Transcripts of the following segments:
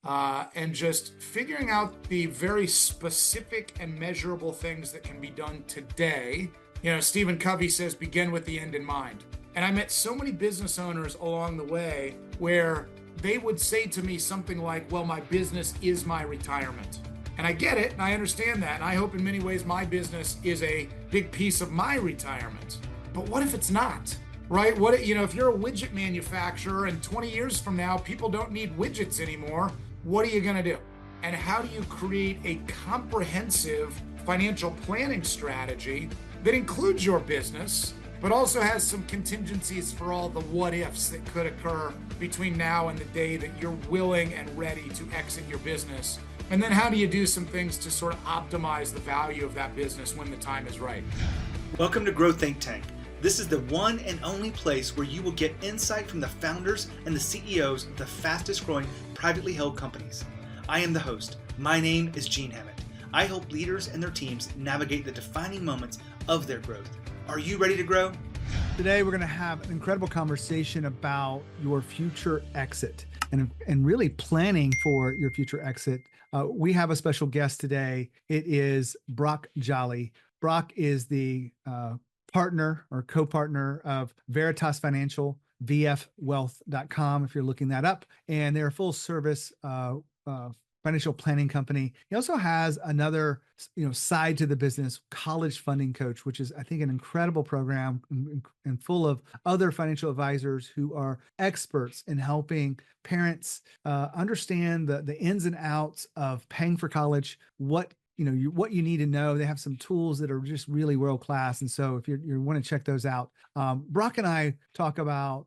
and just figuring out the very specific and measurable things that can be done today. Stephen Covey says, begin with the end in mind. And I met so many business owners along the way where they would say to me something like, well, my business is my retirement. And I get it, and I understand that. And I hope in many ways my business is a big piece of my retirement. But what if it's not? Right? If you're a widget manufacturer and 20 years from now, people don't need widgets anymore, what are you going to do? And how do you create a comprehensive financial planning strategy that includes your business, but also has some contingencies for all the what ifs that could occur between now and the day that you're willing and ready to exit your business? And then how do you do some things to sort of optimize the value of that business when the time is right? Welcome to Grow Think Tank. This is the one and only place where you will get insight from the founders and the CEOs of the fastest growing privately held companies. I am the host. My name is Gene Hammett. I help leaders and their teams navigate the defining moments of their growth. Are you ready to grow? Today, we're going to have an incredible conversation about your future exit and really planning for your future exit. We have a special guest today. It is Brock Jolly. Brock is the partner or co-partner of Veritas Financial, vfwealth.com, if you're looking that up. And they're a full service financial planning company. He also has another, side to the business, College Funding Coach, which is, I think, an incredible program and full of other financial advisors who are experts in helping parents understand the ins and outs of paying for college, what you need to know. They have some tools that are just really world-class. And so if you want to check those out, Brock and I talk about,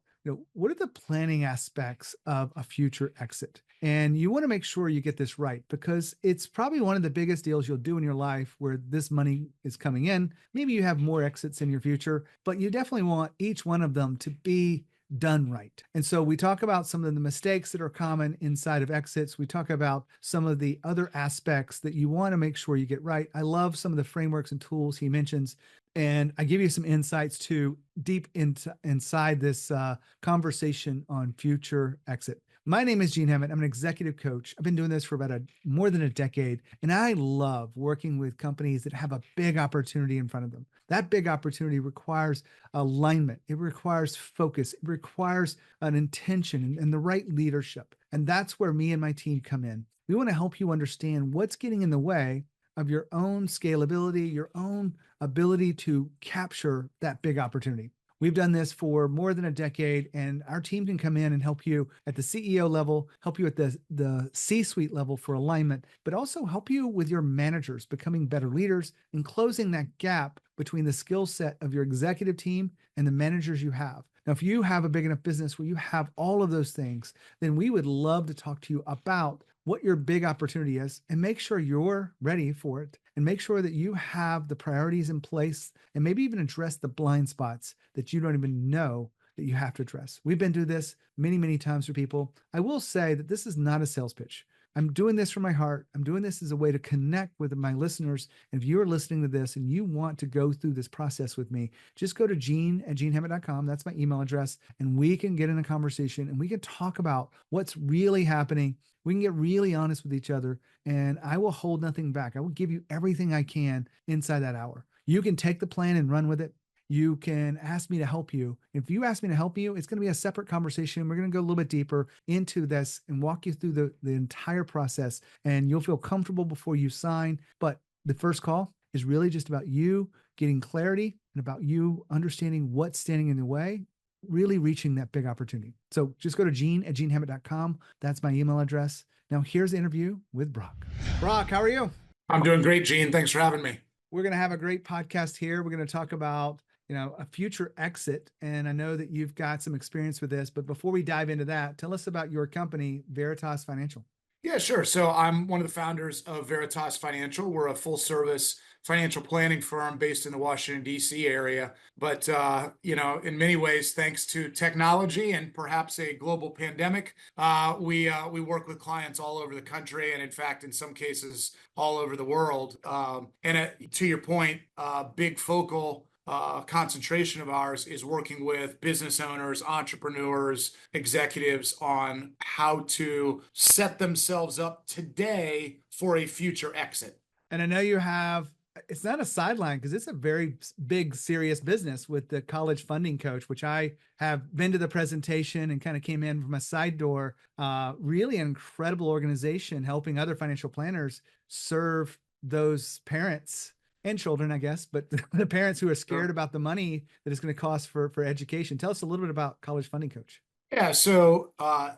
what are the planning aspects of a future exit? And you want to make sure you get this right, because it's probably one of the biggest deals you'll do in your life where this money is coming in. Maybe you have more exits in your future, but you definitely want each one of them to be done right. And so we talk about some of the mistakes that are common inside of exits. We talk about some of the other aspects that you want to make sure you get right. I love some of the frameworks and tools he mentions. And I give you some insights too, deep inside this conversation on future exit. My name is Gene Hammett. I'm an executive coach. I've been doing this for about more than a decade. And I love working with companies that have a big opportunity in front of them. That big opportunity requires alignment. It requires focus. It requires an intention and the right leadership. And that's where me and my team come in. We want to help you understand what's getting in the way of your own scalability, your own ability to capture that big opportunity. We've done this for more than a decade, and our team can come in and help you at the CEO level, help you at the C-suite level for alignment, but also help you with your managers becoming better leaders and closing that gap between the skill set of your executive team and the managers you have. Now, if you have a big enough business where you have all of those things, then we would love to talk to you about what your big opportunity is and make sure you're ready for it, and make sure that you have the priorities in place and maybe even address the blind spots that you don't even know that you have to address. We've been through this many, many times for people. I will say that this is not a sales pitch. I'm doing this from my heart. I'm doing this as a way to connect with my listeners. And if you're listening to this and you want to go through this process with me, just go to gene@genehammett.com. That's my email address. And we can get in a conversation and we can talk about what's really happening. We can get really honest with each other, and I will hold nothing back. I will give you everything I can inside that hour. You can take the plan and run with it. You can ask me to help you. If you ask me to help you, it's going to be a separate conversation. We're going to go a little bit deeper into this and walk you through the entire process, and you'll feel comfortable before you sign. But the first call is really just about you getting clarity and about you understanding what's standing in the way, really reaching that big opportunity. So just go to gene@genehammett.com. That's my email address. Now here's the interview with Brock. Brock, how are you? I'm doing great, Gene. Thanks for having me. We're going to have a great podcast here. We're going to talk about a future exit. And I know that you've got some experience with this, but before we dive into that, tell us about your company, Veritas Financial. Yeah, sure. So I'm one of the founders of Veritas Financial. We're a full service financial planning firm based in the Washington, D.C. area. But, in many ways, thanks to technology and perhaps a global pandemic, we work with clients all over the country and, in fact, in some cases, all over the world. To your point, big focal concentration of ours is working with business owners, entrepreneurs, executives on how to set themselves up today for a future exit. And I know you have, it's not a sideline because it's a very big, serious business with the college funding coach, which I have been to the presentation and kind of came in from a side door. Really an incredible organization helping other financial planners serve those parents and children, I guess, but the parents who are scared about the money that it's going to cost for education. Tell us a little bit about College Funding Coach. Yeah, so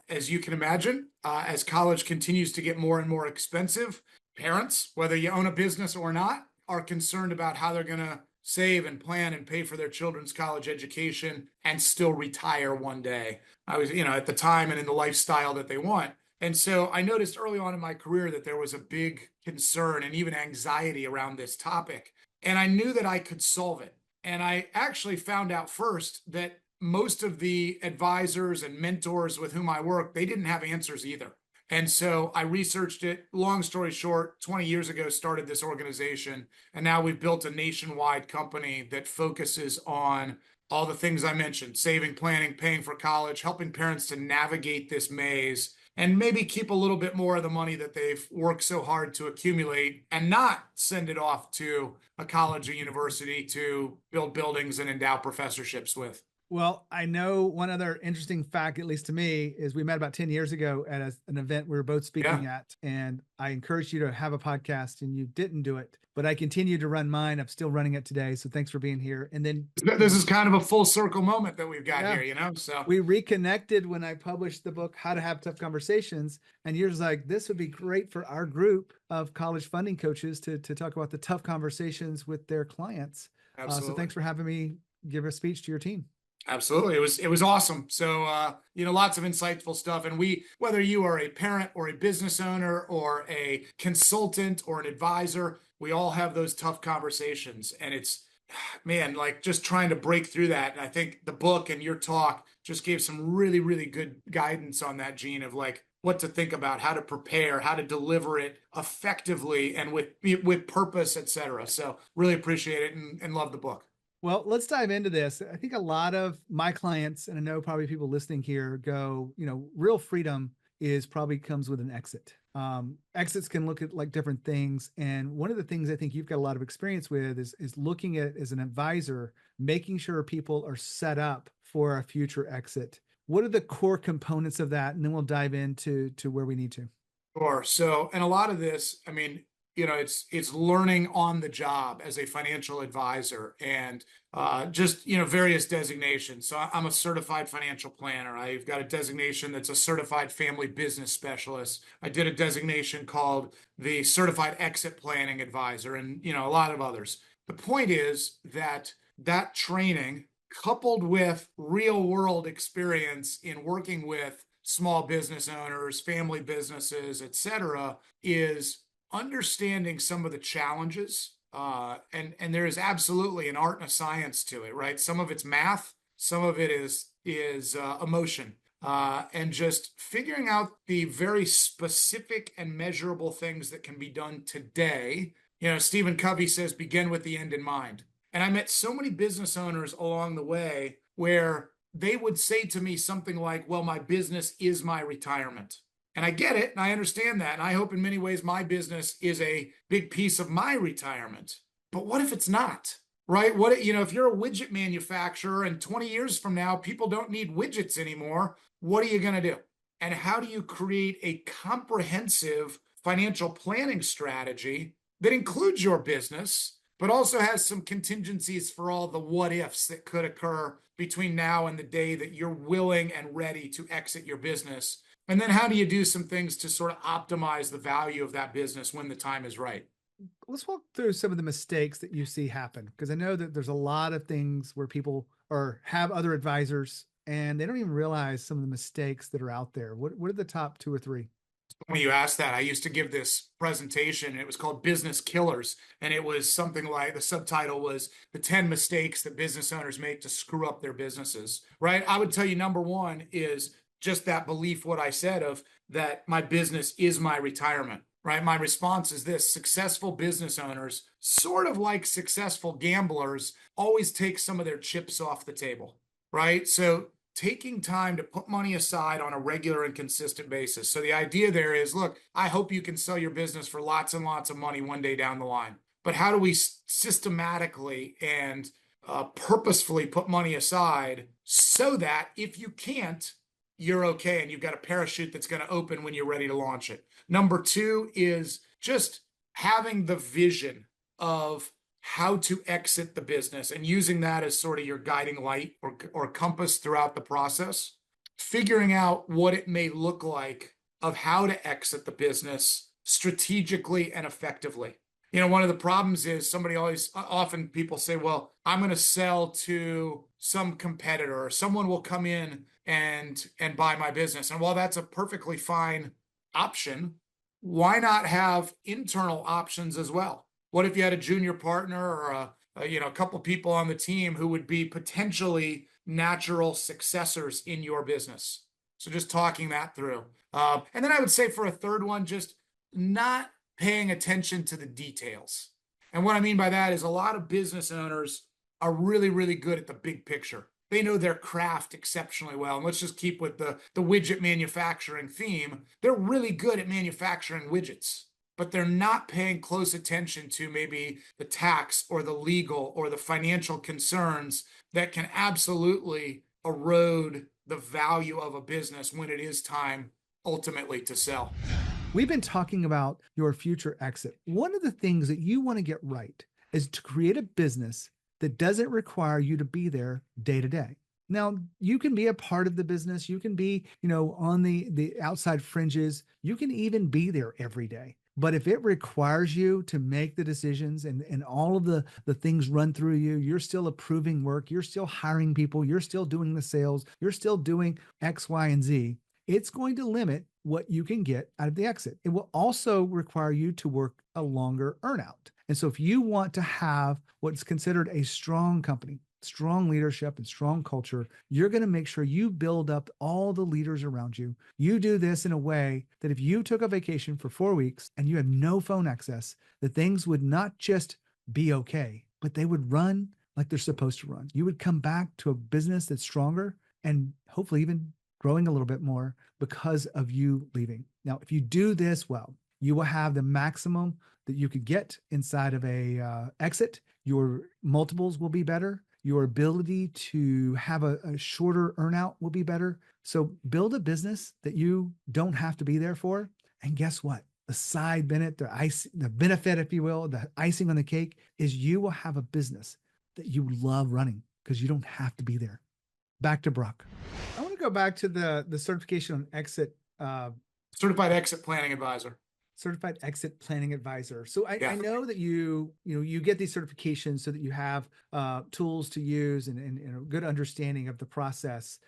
as you can imagine, as college continues to get more and more expensive, parents, whether you own a business or not, are concerned about how they're going to save and plan and pay for their children's college education and still retire one day. I was, at the time and in the lifestyle that they want. And so I noticed early on in my career that there was a big concern and even anxiety around this topic. And I knew that I could solve it. And I actually found out first that most of the advisors and mentors with whom I work, they didn't have answers either. And so I researched it. Long story short, 20 years ago, started this organization. And now we've built a nationwide company that focuses on all the things I mentioned: saving, planning, paying for college, helping parents to navigate this maze, and maybe keep a little bit more of the money that they've worked so hard to accumulate and not send it off to a college or university to build buildings and endow professorships with. Well, I know one other interesting fact, at least to me, is we met about 10 years ago at an event we were both speaking at. And I encouraged you to have a podcast and you didn't do it, but I continued to run mine. I'm still running it today. So thanks for being here. And then this is kind of a full circle moment that we've got here, so we reconnected when I published the book, How to Have Tough Conversations. And you're like, this would be great for our group of college funding coaches to talk about the tough conversations with their clients. So thanks for having me give a speech to your team. Absolutely. It was awesome. So, lots of insightful stuff. And whether you are a parent or a business owner or a consultant or an advisor, we all have those tough conversations. And it's, man, like just trying to break through that. And I think the book and your talk just gave some really, really good guidance on that, Gene, of like what to think about, how to prepare, how to deliver it effectively and with purpose, et cetera. So really appreciate it and love the book. Well, let's dive into this. I think a lot of my clients, and I know probably people listening here go, real freedom probably comes with an exit. Exits can look at like different things. And one of the things I think you've got a lot of experience with is looking at as an advisor, making sure people are set up for a future exit. What are the core components of that? And then we'll dive into where we need to. Sure. So, and a lot of this, I mean, it's learning on the job as a financial advisor and just, various designations. So I'm a certified financial planner. I've got a designation that's a certified family business specialist. I did a designation called the certified exit planning advisor and, a lot of others. The point is that training coupled with real world experience in working with small business owners, family businesses, et cetera, is understanding some of the challenges, and there is absolutely an art and a science to it, right? Some of it's math, some of it is emotion, and just figuring out the very specific and measurable things that can be done today. Stephen Covey says, begin with the end in mind. And I met so many business owners along the way where they would say to me something like, well, my business is my retirement. And I get it, and I understand that. And I hope in many ways my business is a big piece of my retirement. But what if it's not, right? What, if you're a widget manufacturer and 20 years from now, people don't need widgets anymore, what are you going to do? And how do you create a comprehensive financial planning strategy that includes your business, but also has some contingencies for all the what ifs that could occur between now and the day that you're willing and ready to exit your business? And then how do you do some things to sort of optimize the value of that business when the time is right? Let's walk through some of the mistakes that you see happen, because I know that there's a lot of things where people have other advisors and they don't even realize some of the mistakes that are out there. What are the top 2 or 3? When you asked that, I used to give this presentation, and it was called Business Killers. And it was something like, the subtitle was the 10 mistakes that business owners make to screw up their businesses, right? I would tell you, number one is just that belief, what I said of that my business is my retirement. right? My response is this: successful business owners, sort of like successful gamblers, always take some of their chips off the table, right? So taking time to put money aside on a regular and consistent basis. So the idea there is, look, I hope you can sell your business for lots and lots of money one day down the line. But how do we systematically and purposefully put money aside so that if you can't, you're okay and you've got a parachute that's going to open when you're ready to launch it. Number two is just having the vision of how to exit the business and using that as sort of your guiding light or compass throughout the process, figuring out what it may look like of how to exit the business strategically and effectively. You know, one of the problems is often people say, well, I'm going to sell to some competitor or someone will come in and buy my business. And while that's a perfectly fine option, why not have internal options as well? What if you had a junior partner or a couple people on the team who would be potentially natural successors in your business? So just talking that through. And then I would say for a third one, just not paying attention to the details. And what I mean by that is a lot of business owners are really, really good at the big picture. They know their craft exceptionally well. And let's just keep with the widget manufacturing theme. They're really good at manufacturing widgets, but they're not paying close attention to maybe the tax or the legal or the financial concerns that can absolutely erode the value of a business when it is time ultimately to sell. We've been talking about your future exit. One of the things that you want to get right is to create a business that doesn't require you to be there day to day. Now, you can be a part of the business. You can be, on the outside fringes. You can even be there every day. But if it requires you to make the decisions and all of the things run through you, you're still approving work, you're still hiring people, you're still doing the sales, you're still doing X, Y, and Z, it's going to limit what you can get out of the exit. It will also require you to work a longer earnout. And so if you want to have what's considered a strong company, strong leadership and strong culture, you're going to make sure you build up all the leaders around you. You do this in a way that if you took a vacation for 4 weeks and you have no phone access, that things would not just be okay, but they would run like they're supposed to run. You would come back to a business that's stronger and hopefully even growing a little bit more because of you leaving. Now, if you do this well, you will have the maximum that you could get inside of a exit. Your multiples will be better. Your ability to have a shorter earnout will be better. So build a business that you don't have to be there for. And guess what? The side benefit, the benefit, if you will, the icing on the cake is you will have a business that you love running because you don't have to be there. Back to Brock. I want to go back to the certification on exit. Certified Exit Planning Advisor. Certified Exit Planning Advisor. So I Yeah. know that you get these certifications so that you have tools to use and a good understanding of the process.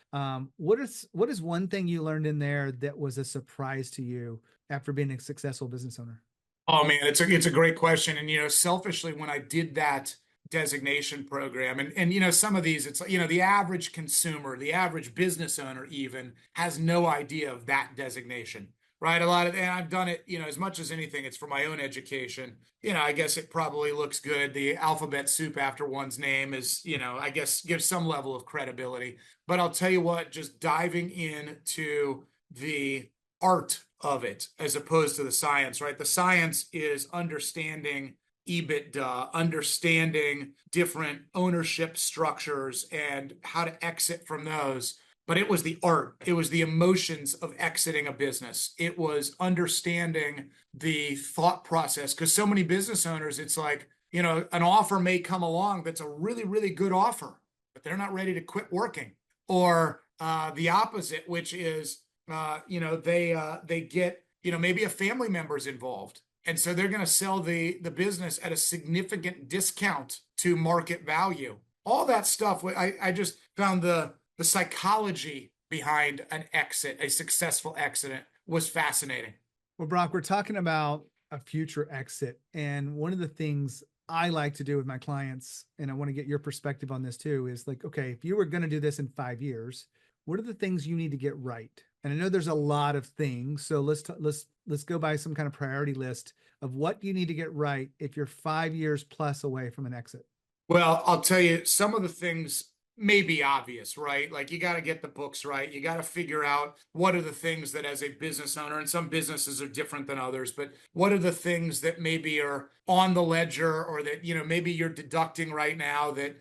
What is one thing you learned in there that was a surprise to you after being a successful business owner? Oh man, it's a great question. And selfishly, when I did that designation program, and some of these, it's the average consumer, the average business owner even has no idea of that designation. Right. And I've done it, as much as anything, it's for my own education. I guess it probably looks good. The alphabet soup after one's name is, I guess gives some level of credibility. But I'll tell you what, just diving into the art of it as opposed to the science, right? The science is understanding EBITDA, understanding different ownership structures and how to exit from those. But it was the art. It was the emotions of exiting a business. It was understanding the thought process. Because so many business owners, it's like, an offer may come along that's a really, really good offer, but they're not ready to quit working. Or the opposite, which is, they get, maybe a family member's involved. And so they're going to sell the business at a significant discount to market value. All that stuff, I just found the psychology behind an exit, a successful exit, was fascinating. Well, Brock, we're talking about a future exit. And one of the things I like to do with my clients, and I want to get your perspective on this too, is like, okay, if you were going to do this in 5 years, what are the things you need to get right? And I know there's a lot of things. So let's go by some kind of priority list of what you need to get right if you're 5 years plus away from an exit. Well, I'll tell you, some of the things may be obvious, right? Like you got to get the books right. You got to figure out what are the things that as a business owner, and some businesses are different than others, but what are the things that maybe are on the ledger or that, maybe you're deducting right now that,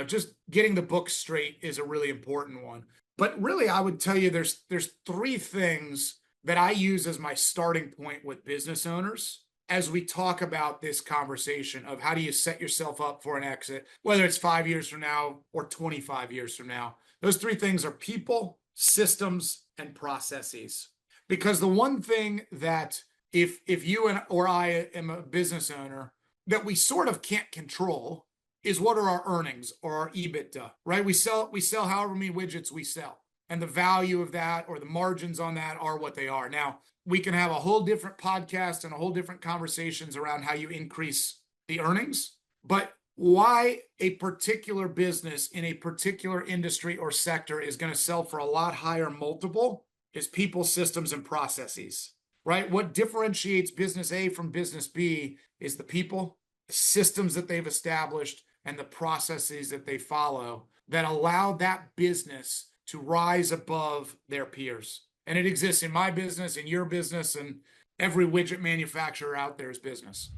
just getting the books straight is a really important one. But really, I would tell you there's three things that I use as my starting point with business owners as we talk about this conversation of how do you set yourself up for an exit, whether it's 5 years from now or 25 years from now. Those three things are people, systems, and processes. Because the one thing that if you or I am a business owner that we sort of can't control is what are our earnings or our EBITDA, right? We sell however many widgets we sell. And the value of that or the margins on that are what they are. Now, we can have a whole different podcast and a whole different conversations around how you increase the earnings, but why a particular business in a particular industry or sector is going to sell for a lot higher multiple is people, systems, and processes, right? What differentiates business A from business B is the people, the systems that they've established, and the processes that they follow that allow that business to rise above their peers. And it exists in my business, in your business, and every widget manufacturer out there's business.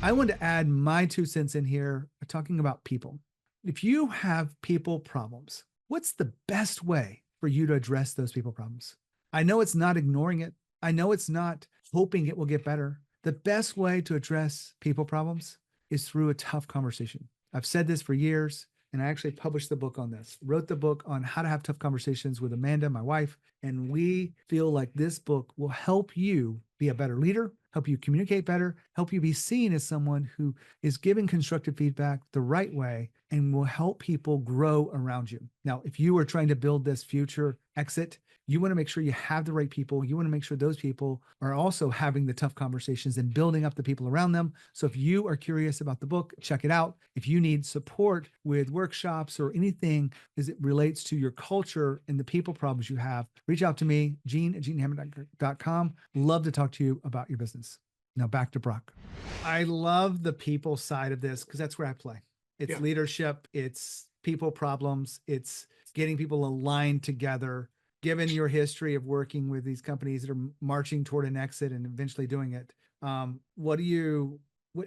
I want to add my 2 cents in here talking about people. If you have people problems, what's the best way for you to address those people problems? I know it's not ignoring it. I know it's not hoping it will get better. The best way to address people problems is through a tough conversation. I've said this for years. And I actually published the book on this, wrote the book on how to have tough conversations with Amanda, my wife. And we feel like this book will help you be a better leader, help you communicate better, help you be seen as someone who is giving constructive feedback the right way and will help people grow around you. Now, if you are trying to build this future exit, you want to make sure you have the right people. You want to make sure those people are also having the tough conversations and building up the people around them. So if you are curious about the book, check it out. If you need support with workshops or anything as it relates to your culture and the people problems you have, reach out to me, gene@genehammett.com. Love to talk to you about your business. Now back to Brock. I love the people side of this because that's where I play. It's leadership, it's people problems, it's getting people aligned together. Given your history of working with these companies that are marching toward an exit and eventually doing it, what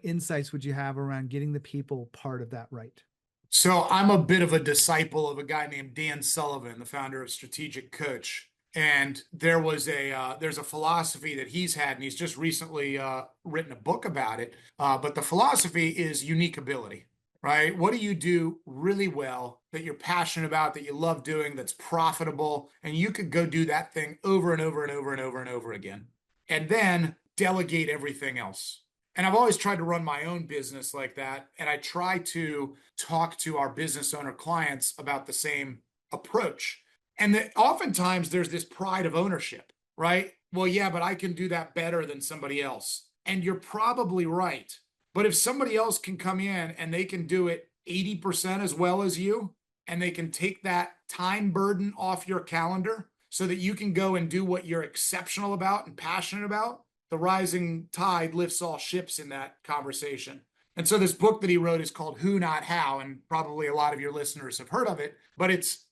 insights would you have around getting the people part of that right? So I'm a bit of a disciple of a guy named Dan Sullivan, the founder of Strategic Coach. And there's a philosophy that he's had, and he's just recently written a book about it. But the philosophy is unique ability. Right? What do you do really well that you're passionate about, that you love doing, that's profitable, and you could go do that thing over and over and over and over and over again, and then delegate everything else. And I've always tried to run my own business like that. And I try to talk to our business owner clients about the same approach. And that oftentimes there's this pride of ownership, right? Well, yeah, but I can do that better than somebody else. And you're probably right. But if somebody else can come in and they can do it 80% as well as you, and they can take that time burden off your calendar so that you can go and do what you're exceptional about and passionate about, the rising tide lifts all ships in that conversation. And so this book that he wrote is called Who Not How, and probably a lot of your listeners have heard of it, but it's,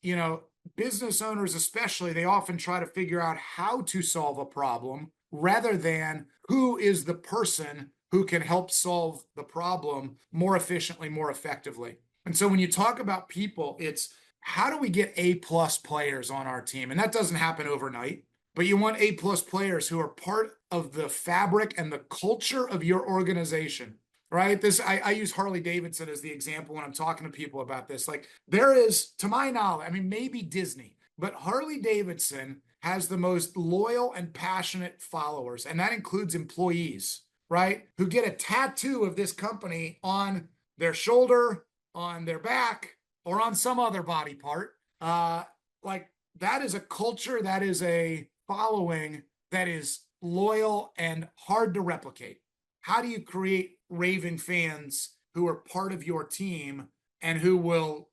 business owners especially, they often try to figure out how to solve a problem rather than who is the person who can help solve the problem more efficiently, more effectively. And so when you talk about people, it's how do we get A+ players on our team? And that doesn't happen overnight, but you want A+ players who are part of the fabric and the culture of your organization, right? I use Harley Davidson as the example when I'm talking to people about this. Like there is, to my knowledge, maybe Disney, but Harley Davidson has the most loyal and passionate followers, and that includes employees, right? Who get a tattoo of this company on their shoulder, on their back, or on some other body part. Like that is a culture, that is a following that is loyal and hard to replicate. How do you create raving fans who are part of your team and who will,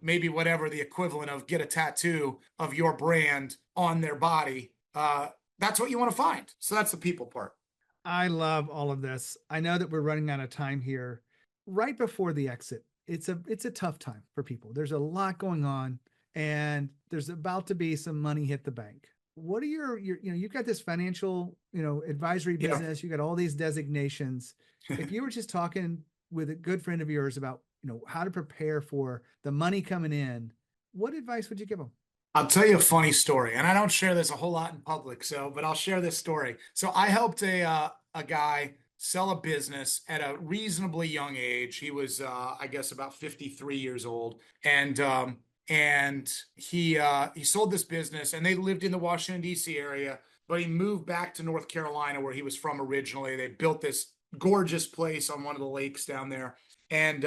maybe whatever the equivalent of get a tattoo of your brand on their body that's what you want to find. So that's the people part. I love all of this. I know that we're running out of time here. Right before the exit, it's a tough time for people. There's a lot going on, and there's about to be some money hit the bank. What are your you've got this financial, advisory business, you got all these designations. If you were just talking with a good friend of yours about, how to prepare for the money coming in, what advice would you give them? I'll tell you a funny story, and I don't share this a whole lot in public, but I'll share this story. So I helped a guy sell a business at a reasonably young age. He was, I guess, about 53 years old, and he sold this business, and they lived in the Washington D.C. area, but he moved back to North Carolina, where he was from originally. They built this gorgeous place on one of the lakes down there, and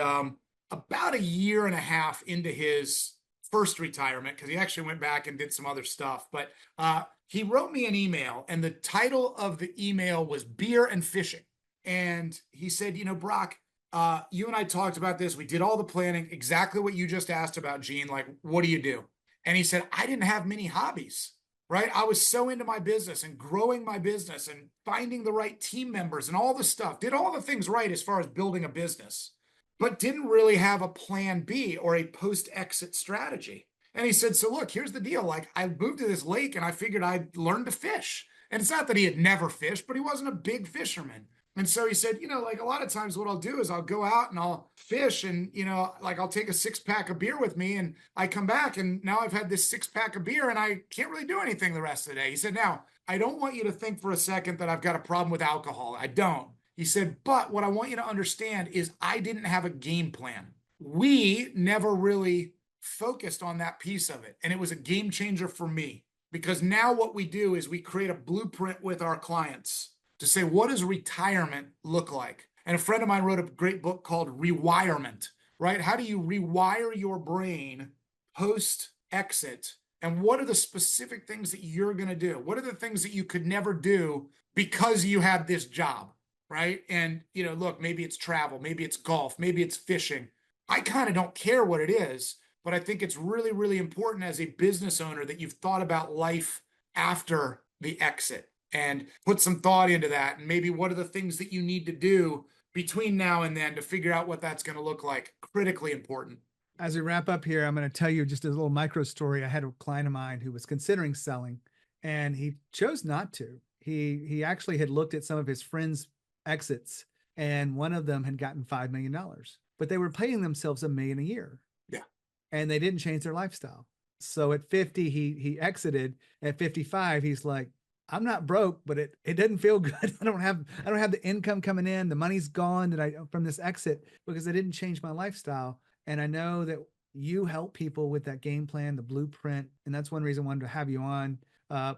about a year and a half into his first retirement, because he actually went back and did some other stuff, but he wrote me an email, and the title of the email was Beer and Fishing. And he said, Brock, you and I talked about this. We did all the planning, exactly what you just asked about, Gene. Like, what do you do? And he said, I didn't have many hobbies, right? I was so into my business and growing my business and finding the right team members and all the stuff, did all the things right as far as building a business, but didn't really have a plan B or a post-exit strategy. And he said, so look, here's the deal. Like, I moved to this lake and I figured I'd learn to fish. And it's not that he had never fished, but he wasn't a big fisherman. And so he said, like a lot of times what I'll do is I'll go out and I'll fish and, like I'll take a 6-pack of beer with me and I come back and now I've had this 6-pack of beer and I can't really do anything the rest of the day. He said, now, I don't want you to think for a second that I've got a problem with alcohol. I don't. He said, but what I want you to understand is I didn't have a game plan. We never really focused on that piece of it. And it was a game changer for me, because now what we do is we create a blueprint with our clients to say, what does retirement look like? And a friend of mine wrote a great book called Rewirement, right? How do you rewire your brain post-exit? And what are the specific things that you're going to do? What are the things that you could never do because you had this job, right? And, look, maybe it's travel, maybe it's golf, maybe it's fishing. I kind of don't care what it is, but I think it's really, really important as a business owner that you've thought about life after the exit and put some thought into that. And maybe what are the things that you need to do between now and then to figure out what that's going to look like? Critically important. As we wrap up here, I'm going to tell you just a little micro story. I had a client of mine who was considering selling, and he chose not to. He actually had looked at some of his friends' exits, and one of them had gotten $5 million, but they were paying themselves $1 million a year. Yeah. And they didn't change their lifestyle. So at 50, he exited. At 55, he's like, I'm not broke, but it doesn't feel good. I don't have the income coming in. The money's gone from this exit because I didn't change my lifestyle. And I know that you help people with that game plan, the blueprint. And that's one reason I wanted to have you on,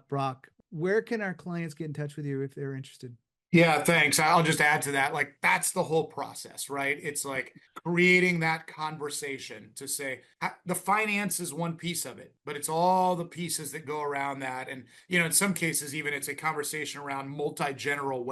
Brock. Where can our clients get in touch with you if they're interested? Yeah, thanks. I'll just add to that. Like, that's the whole process, right? It's like creating that conversation to say the finance is one piece of it, but it's all the pieces that go around that. And, in some cases, even it's a conversation around multi-generational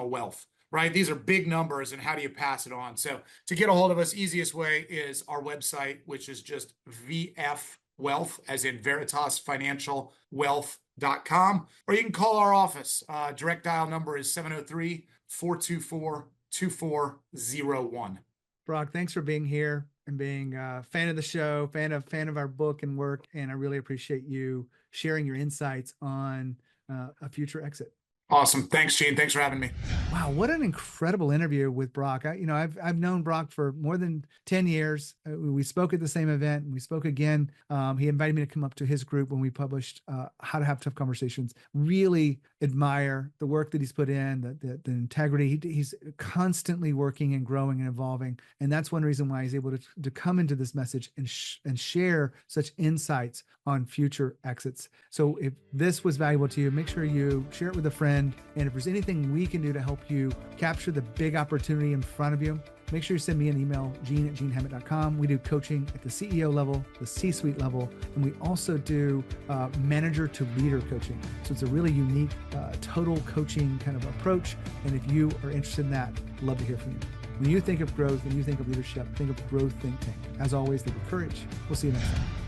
wealth, right? These are big numbers, and how do you pass it on? So to get a hold of us, easiest way is our website, which is just VF Wealth, as in Veritas Financial Wealth.com, or you can call our office. Direct dial number is 703-424-2401. Brock, thanks for being here and being a fan of the show, fan of our book and work. And I really appreciate you sharing your insights on a future exit. Awesome. Thanks, Gene. Thanks for having me. Wow, what an incredible interview with Brock. I've known Brock for more than 10 years. We spoke at the same event, and we spoke again. He invited me to come up to his group when we published How to Have Tough Conversations. Really admire the work that he's put in, the integrity. He's constantly working and growing and evolving. And that's one reason why he's able to come into this message and share such insights on future exits. So if this was valuable to you, make sure you share it with a friend. And if there's anything we can do to help you capture the big opportunity in front of you, make sure you send me an email, gene@genehammett.com. We do coaching at the CEO level, the C-suite level, and we also do manager to leader coaching. So it's a really unique total coaching kind of approach. And if you are interested in that, I'd love to hear from you. When you think of growth and you think of leadership, think of Growth Think Tank. As always, think of courage. We'll see you next time.